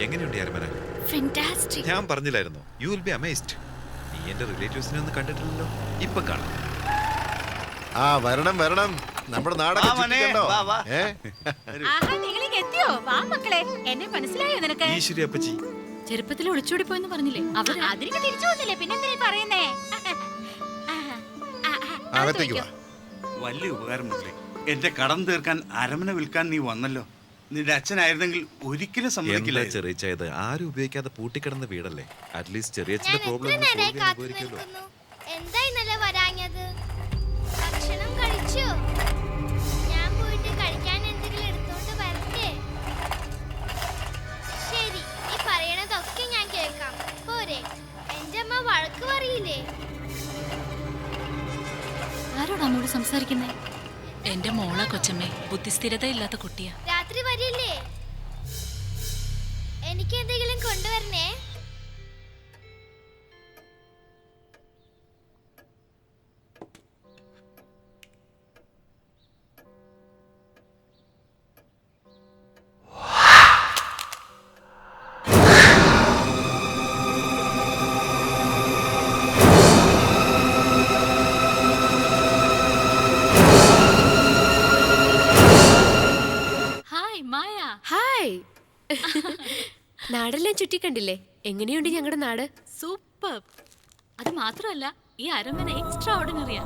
എങ്ങനെയുണ്ട് അരമന? ഫാന്റാസ്റ്റിക്. ഞാൻ പറഞ്ഞില്ലായിരുന്നു, യു വിൽ ബി അമേസ്ഡ്. നീ എന്റെ റിലേറ്റീവ്സിനെ ഒന്നും കണ്ടിട്ടില്ലല്ലോ, ഇപ്പൊ കാണാം. ആ വരണം വരണം, നമ്മുടെ നാടൊക്കെ ചുറ്റിക്കണ്ടോ? എത്തിയോ? വാ മക്കളെ, എന്നെ മനസ്സിലായോ നിനക്ക്? ഈശ്വരി അപ്പച്ചി ചെറുപ്പത്തിൽ ഒളിച്ചോടി പോയെന്ന് പറഞ്ഞില്ലേ? അവർ അതിന് തിരിച്ചു വന്നില്ലേ, പിന്നെന്തിനാ പറയുന്നേ? അകത്തേക്ക് വാ. വലിയ ഉപകാരം മുതലേ, എന്റെ കടം തീർക്കാൻ അരമന വിൽക്കാൻ നീ വന്നല്ലോ. നിന്റെ അച്ഛനായിരുന്നെങ്കിൽ ഒരിക്കലും സമ്മതിക്കില്ല. ചെറിയ ആരും ഉപയോഗിക്കാതെ പൂട്ടിക്കിടന്ന വീടല്ലേ, അറ്റ്ലീസ്റ്റ് ചെറിയച്ഛന്റെ പ്രോബ്ലം എന്താ ഇന്നലെ വരാഞ്ഞത്? ഭക്ഷണം കഴിച്ചു? ഞാൻ പോയിട്ട് കഴിക്കാൻ എന്തെങ്കിലും എടുത്തോണ്ട് വരട്ടെ? ശരി, നീ പറയണതൊക്കെ ഞാൻ കേൾക്കാം, പോരെ? എന്റെ അമ്മ വഴക്ക് പറയില്ലേ? ആരോടാ അമ്മോട് സംസാരിക്കുന്നേ? എന്റെ മോളെ കൊച്ചമ്മേ, ബുദ്ധിസ്ഥിരത ഇല്ലാത്ത കുട്ടിയാ. രാത്രി വരില്ലേ? എനിക്ക് എന്തെങ്കിലും കൊണ്ടുവരണേ. നാടെല്ലാം ചുറ്റിക്കണ്ടില്ലേ? എങ്ങനെയുണ്ട് ഞങ്ങളുടെ നാട്? സൂപ്പർ. അത് മാത്രമല്ല, ഈ അരമന എക്സ്ട്രാ ഓർഡിനറിയാ.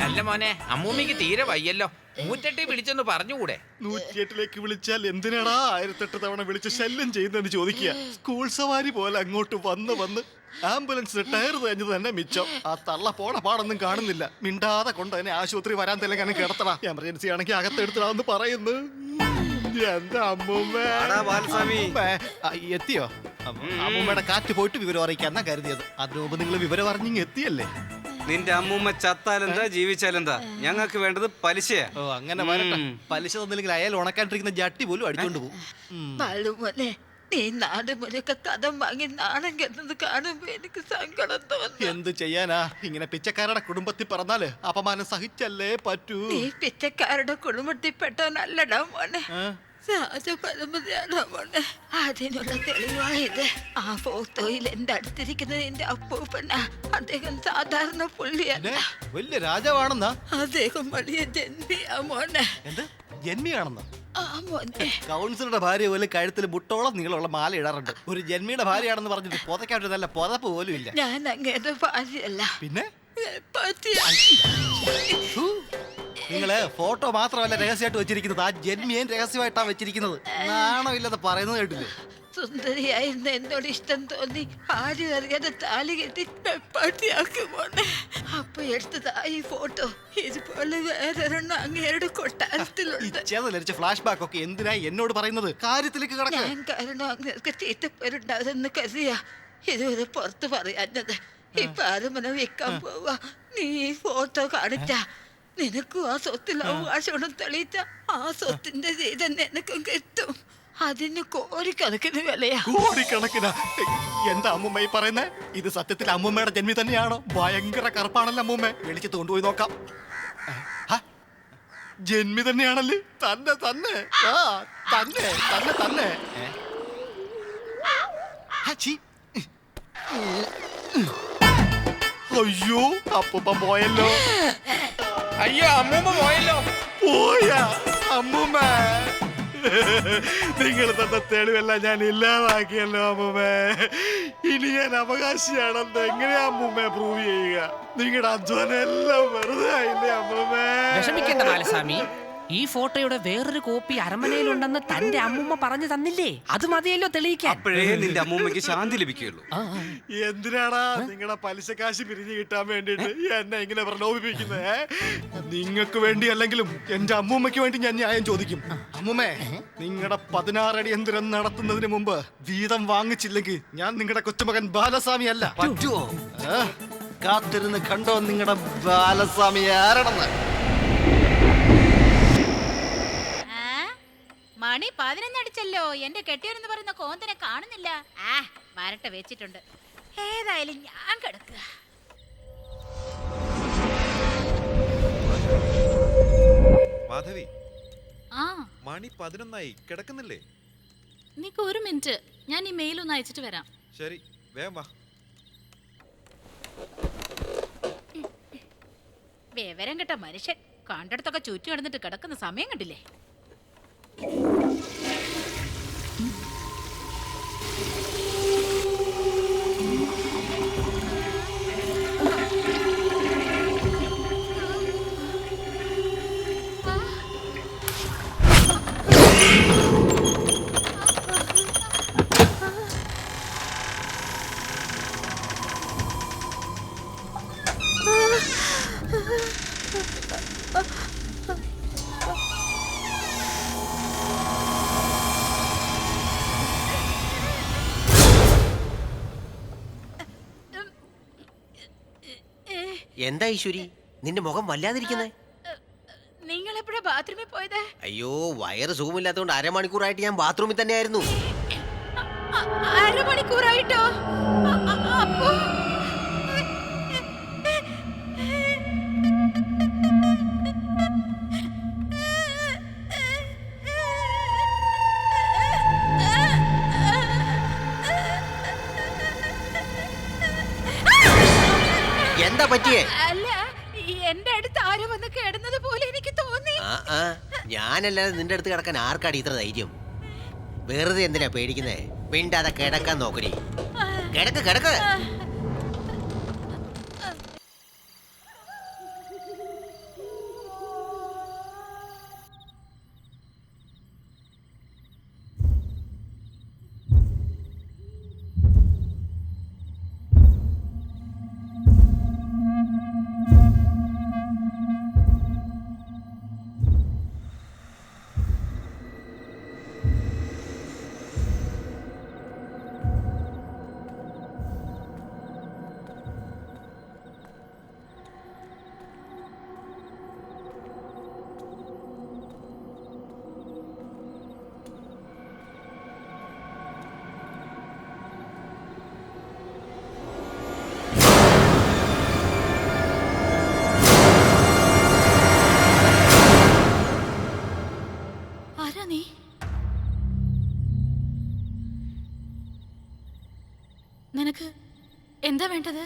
അല്ല മോനെ, അമ്മൂമ്മക്ക് തീരെ വയ്യല്ലോ, 108 വിളിച്ചൊന്ന് പറഞ്ഞുകൂടെ? 108ലേക്ക് വിളിച്ചാൽ എന്തിനാടാ 1008 തവണ വിളിച്ച് ശല്യം ചെയ്യുന്നതെന്ന് ചോദിക്കുക. സ്കൂൾ സവാരി പോലെ അങ്ങോട്ട് വന്ന് ആംബുലൻസ് ടയർ തേഞ്ഞത് തന്നെ മിച്ചം. ആ തള്ള പോണ പാടൊന്നും കാണുന്നില്ല. മിണ്ടാതെ കൊണ്ട് തന്നെ ആശുപത്രി വരാൻ തെലങ്ങനെ കിടത്തണ. എമർജൻസി ആണെങ്കിൽ അകത്തെടുത്തിടാന്ന് പറയുന്നു. എന്താ അമ്മൂമ്മ എത്തിയോ? അമ്മൂമ്മയുടെ കാറ്റ് പോയിട്ട് വിവരം അറിയിക്കാന്നാ കരുതിയത്. അതിനു മുമ്പ് നിങ്ങൾ വിവരം അറിഞ്ഞിങ് എത്തിയല്ലേ? നിന്റെ അമ്മൂമ്മ ചത്താലെന്താ ജീവിച്ചാലെന്താ, ഞങ്ങൾക്ക് വേണ്ടത് പലിശയാ. ഓ അങ്ങനെ വരട്ടെ. പലിശ തന്നില്ലെങ്കിൽ അയാൾ ഉണക്കാണ്ടിരിക്കുന്ന ജട്ടി പോലും അടിച്ചോണ്ട് പോകും. നീ നാട് മുഴുക്കെ കടം വാങ്ങി നാണം കെട്ടുന്നത് കാണുമ്പോ എനിക്ക് സങ്കടം തോന്നുന്നു. എന്ത് ചെയ്യാനാ, ഇങ്ങനെ പിച്ചക്കാരുടെ കുടുംബത്തിൽ പറഞ്ഞാല് അപമാനം സഹിച്ചല്ലേ പറ്റൂ. നീ പിച്ചക്കാരുടെ കുടുംബത്തിൽ പെട്ടവനല്ലടാ മോനെ, രാജപരമ്പരയാണോ മോനെ. അതിനുള്ള തെളിവായത് ആ ഫോട്ടോയിൽ എന്റെ അടുത്തിരിക്കുന്നത് എന്റെ അപ്പൂപ്പനാ. അദ്ദേഹം സാധാരണ പുള്ളിയല്ല, വലിയ രാജാവാണെന്നാ. അദ്ദേഹം വലിയ ജന്മിയാ മോനെ. എന്ത് ജന്മിയാണെന്നാ? ആ മോനെ, കൗൺസിലറുടെ ഭാര്യ പോലെ കഴുത്തിൽ മുട്ടോളം നീളമുള്ള മാല ഇടാറുണ്ട്. ഒരു ജന്മിയുടെ ഭാര്യയാണെന്ന് പറഞ്ഞിട്ട് പുതയ്ക്കാട്ട് നല്ല പുതപ്പ് പോലും ഇല്ല. ഞാൻ അങ്ങേരുടെ ഭാര്യയല്ല. പിന്നെ നിങ്ങള് ഫോട്ടോ മാത്രമല്ല രഹസ്യമായിട്ട് വെച്ചിരിക്കുന്നത്, ആ ജന്മിയേം രഹസ്യമായിട്ടാ വെച്ചിരിക്കുന്നത്. നാണമില്ലെന്ന് പറയുന്നത് കേട്ടില്ലേ? സുന്ദരിയായിരുന്ന എന്നോട് ഇഷ്ടം തോന്നി ആരും അറിയാതെ താലി കെട്ടി പെപ്പാട്ടിയാക്കുമോനെ. അപ്പൊ എടുത്തതാ ഈ ഫോട്ടോ. ഇതുപോലെ വേറൊരെണ്ണം അങ്ങേരുടെ കൊട്ടാരത്തിലുണ്ട്. ഫ്ലാഷ് ബാക്ക് ഒക്കെ എന്തിനാ എന്നോട് പറയുന്നത്? കാര്യത്തിലേക്ക് കടക്കാൻ. ഞാൻ കാരണം അങ്ങേർക്ക് ചീത്തപ്പേരുണ്ടാകുന്ന കരുതിയാ ഇതുവരെ പുറത്ത് പറയാഞ്ഞത്. ഇപ്പൊ അരമന വെക്കാൻ പോവാ. നീ ഈ ഫോട്ടോ കാണിച്ച നിനക്കും ആ സ്വത്തിൽ അവകാശം തെളിയിച്ച ആ സ്വത്തിന്റെ ചെയ്ത നിനക്കും കിട്ടും. അതിന് കോടിക്കണക്കിന് വിലയാ. കോടിക്കണക്കിനാ? എന്താ അമ്മൂമ്മ ഈ പറയുന്നേ? ഇത് സത്യത്തിൽ അമ്മൂമ്മയുടെ ജന്മി തന്നെയാണോ? ഭയങ്കര കറുപ്പാണല്ലോ അമ്മൂമ്മ. വിളിച്ച് കൊണ്ടുപോയി നോക്കാം. ജന്മി തന്നെയാണല്ലേ? തന്നെ തന്നെ തന്നെ തന്നെ തന്നെ. അയ്യോ, അപ്പൂപ്പ പോയല്ലോ. അയ്യോ, അമ്മൂമ്മ പോയല്ലോ. പോയാ അമ്മൂമ്മ? നിങ്ങൾ തന്ന തെളിവെല്ലാം ഞാൻ ഇല്ലാതാക്കിയല്ലോ അമ്മൂമ്മ. ഇനി ഞാൻ അവകാശിയാണെന്ന് എങ്ങനെയാ അമ്മൂമ്മ പ്രൂവ് ചെയ്യുക? നിങ്ങളുടെ അധ്വാനം എല്ലാം വെറുതെ ആയില്ലേ അമ്മൂമ്മ? വിഷമിക്കേണ്ട ബാലസ്വാമി, ഈ ഫോട്ടോയുടെ വേറൊരു കോപ്പി അരമനയിലുണ്ടെന്ന് തന്റെ അമ്മൂമ്മ പറഞ്ഞു തന്നില്ലേ? അത് മതിയല്ലോ തെളിയിക്കാൻ. അപ്പോഴേ നിന്റെ അമ്മൂമ്മയ്ക്ക് ശാന്തി ലഭിക്കുള്ളൂ. എന്തിനാടാ നിങ്ങളുടെ പലിശ കാശ് പിരിഞ്ഞു കിട്ടാൻ വേണ്ടിട്ട് എന്നെ ഇങ്ങനെ പ്രലോഭിപ്പിക്കുന്നേ? നിങ്ങൾക്ക് വേണ്ടി അല്ലെങ്കിലും എന്റെ അമ്മൂമ്മയ്ക്ക് വേണ്ടി ഞാൻ ന്യായം ചോദിക്കും. അമ്മൂമ്മേ, നിങ്ങളുടെ 16 അടി യന്ത്രം നടത്തുന്നതിന് മുമ്പ് വീതം വാങ്ങിച്ചില്ലെങ്കിൽ ഞാൻ നിങ്ങളുടെ കൊച്ചുമകൻ ബാലസ്വാമി അല്ല. പറ്റുമോ? കാത്തിരുന്ന് കണ്ടോ നിങ്ങളുടെ ബാലസ്വാമി ആരാണെന്ന്? മണി 11 അടിച്ചല്ലോ. എന്റെ കെട്ടിയോരെന്ന് പറയുന്ന കോന്തനെ കാണുന്നില്ല. ആ വരട്ടെ, വെച്ചിട്ടുണ്ട്. ഏതായാലും ഞാൻ കിടക്കുക. മാധവി, ആ മണി 11 കിടക്കുന്നില്ലേ? നിക്ക് ഒരു മിനിറ്റ്, ഞാൻ ഈ മെയിൽ ഒന്ന് അയച്ചിട്ട് വരാം. ശരി, വേഗം വാ. വിവരം കേട്ട മനുഷ്യൻ കണ്ടിടത്തൊക്കെ ചുറ്റി കിടന്നിട്ട് കിടക്കുന്ന സമയം കണ്ടില്ലേ? എന്താ ഈശ്വരി, നിന്റെ മുഖം വല്ലാതിരിക്കുന്നേ? നിങ്ങൾ എപ്പോഴാ ബാത്റൂമിൽ പോയത്? അയ്യോ, വയറ് സുഖമില്ലാത്തതുകൊണ്ട് അരമണിക്കൂറായിട്ട് ഞാൻ ബാത്റൂമിൽ തന്നെയായിരുന്നു. അരമണിക്കൂറായിട്ടോ? അപ്പോ എന്താ പറ്റിയേ? അല്ല, എന്റെ അടുത്ത് ആരോ വന്ന് കിടന്നത് പോലെ എനിക്ക് തോന്നി. ഞാനല്ലാതെ നിന്റെ അടുത്ത് കിടക്കാൻ ആർക്കാടി ഇത്ര ധൈര്യം? വെറുതെ എന്തിനാ പേടിക്കുന്നേ? മിണ്ടാതെ കിടക്കാൻ നോക്കടി. കിടക്ക് കിടക്ക്. നീ നിനക്ക് എന്താ വേണ്ടത്?